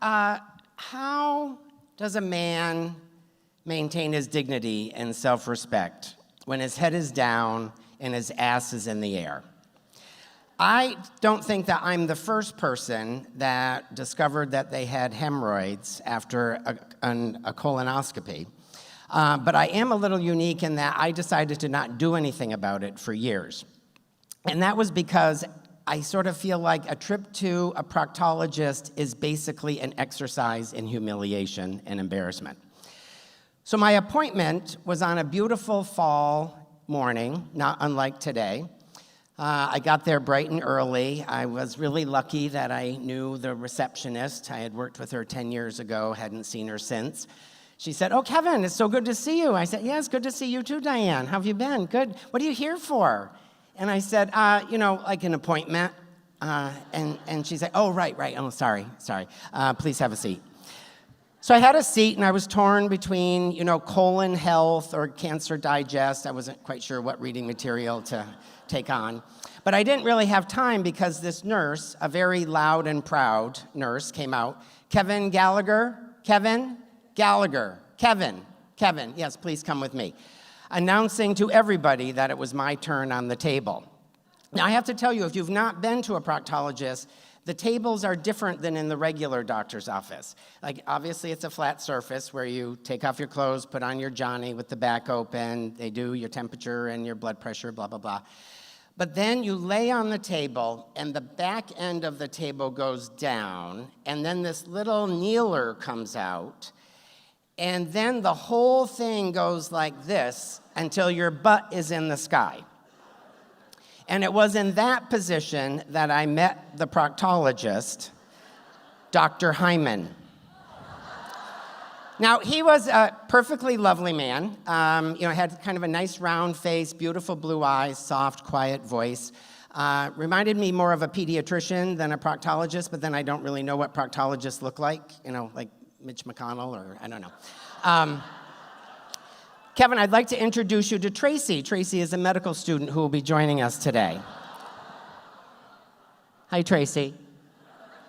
How does a man maintain his dignity and self-respect when his head is down and his ass is in the air? I don't think that I'm the first person that discovered that they had hemorrhoids after a colonoscopy. But I am a little unique in that I decided to not do anything about it for years. And that was because I sort of feel like a trip to a proctologist is basically an exercise in humiliation and embarrassment. So my appointment was on a beautiful fall morning, not unlike today. I got there bright and early. I was really lucky that I knew the receptionist. I had worked with her 10 years ago, hadn't seen her since. She said, "Oh, Kevin, it's so good to see you." I said, "Yeah, it's good to see you too, Diane. How have you been?" "Good. What are you here for?" And I said, like an appointment. And she said, "Oh, right. Oh, sorry. Please have a seat." So I had a seat, and I was torn between, colon health or Cancer Digest. I wasn't quite sure what reading material to take on. But I didn't really have time because this nurse, a very loud and proud nurse, came out. "Kevin Gallagher, Kevin Gallagher, Kevin, yes, please come with me," announcing to everybody that it was my turn on the table. Now, I have to tell you, if you've not been to a proctologist, the tables are different than in the regular doctor's office. Like, obviously, it's a flat surface where you take off your clothes, put on your Johnny with the back open, they do your temperature and your blood pressure, blah, blah, blah. But then you lay on the table, and the back end of the table goes down, and then this little kneeler comes out, and then the whole thing goes like this until your butt is in the sky. And it was in that position that I met the proctologist, Dr. Hyman. Now, he was a perfectly lovely man. Had kind of a nice round face, beautiful blue eyes, soft, quiet voice. Reminded me more of a pediatrician than a proctologist, but then I don't really know what proctologists look like, like Mitch McConnell or I don't know. Kevin, I'd like to introduce you to Tracy. Tracy is a medical student who will be joining us today. Hi, Tracy.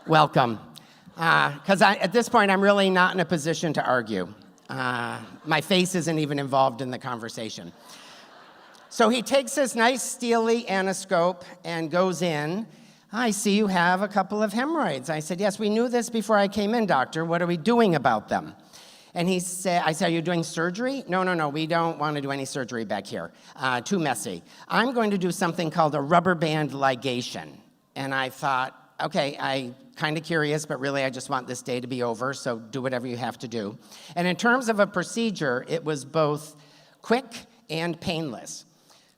Welcome. Because at this point, I'm really not in a position to argue. My face isn't even involved in the conversation. So he takes this nice steely anoscope and goes in. "I see you have a couple of hemorrhoids." I said, "Yes, we knew this before I came in, doctor. What are we doing about them?" And I said, "Are you doing surgery?" No, we don't want to do any surgery back here. Too messy. "I'm going to do something called a rubber band ligation." And I thought, okay, I'm kind of curious, but really I just want this day to be over, so do whatever you have to do. And in terms of a procedure, it was both quick and painless.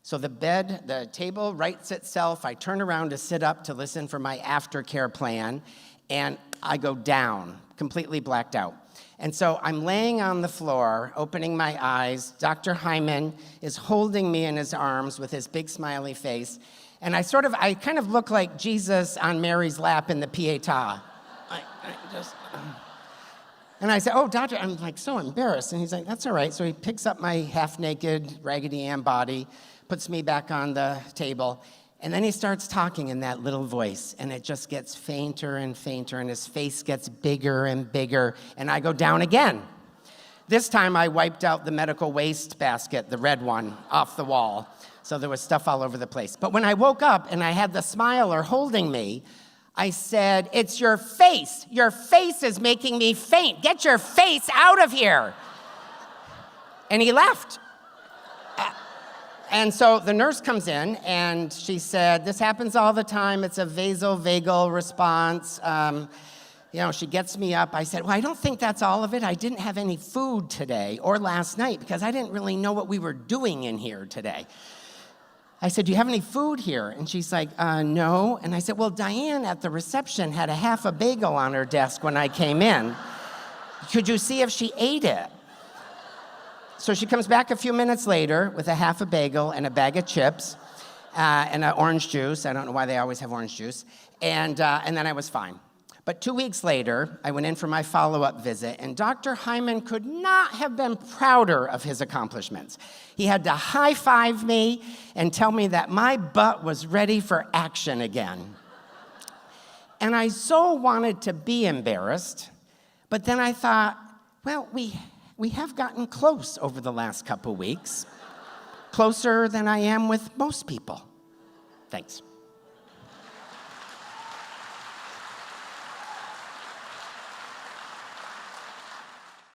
So the table rights itself. I turn around to sit up to listen for my aftercare plan, and I go down, completely blacked out. And so I'm laying on the floor, opening my eyes. Dr. Hyman is holding me in his arms with his big smiley face. And I kind of look like Jesus on Mary's lap in the Pietà. And I said, "Oh, doctor," I'm like so embarrassed. And he's like, "That's all right." So he picks up my half-naked Raggedy Ann body, puts me back on the table, and then he starts talking in that little voice, and it just gets fainter and fainter, and his face gets bigger and bigger, and I go down again. This time I wiped out the medical waste basket, the red one, off the wall, so there was stuff all over the place. But when I woke up and I had the smiler holding me, I said, "It's your face. Your face is making me faint. Get your face out of here." And he left. And so the nurse comes in, and she said, "This happens all the time. It's a vasovagal response." She gets me up. I said, "Well, I don't think that's all of it. I didn't have any food today or last night because I didn't really know what we were doing in here today." I said, "Do you have any food here?" And she's like, "No." And I said, "Well, Diane at the reception had a half a bagel on her desk when I came in. Could you see if she ate it?" So she comes back a few minutes later with a half a bagel and a bag of chips and an orange juice. I don't know why they always have orange juice. And then I was fine. But 2 weeks later, I went in for my follow-up visit, and Dr. Hyman could not have been prouder of his accomplishments. He had to high-five me and tell me that my butt was ready for action again. And I so wanted to be embarrassed But then I thought, well, we have gotten close over the last couple weeks. Closer than I am with most people. Thanks.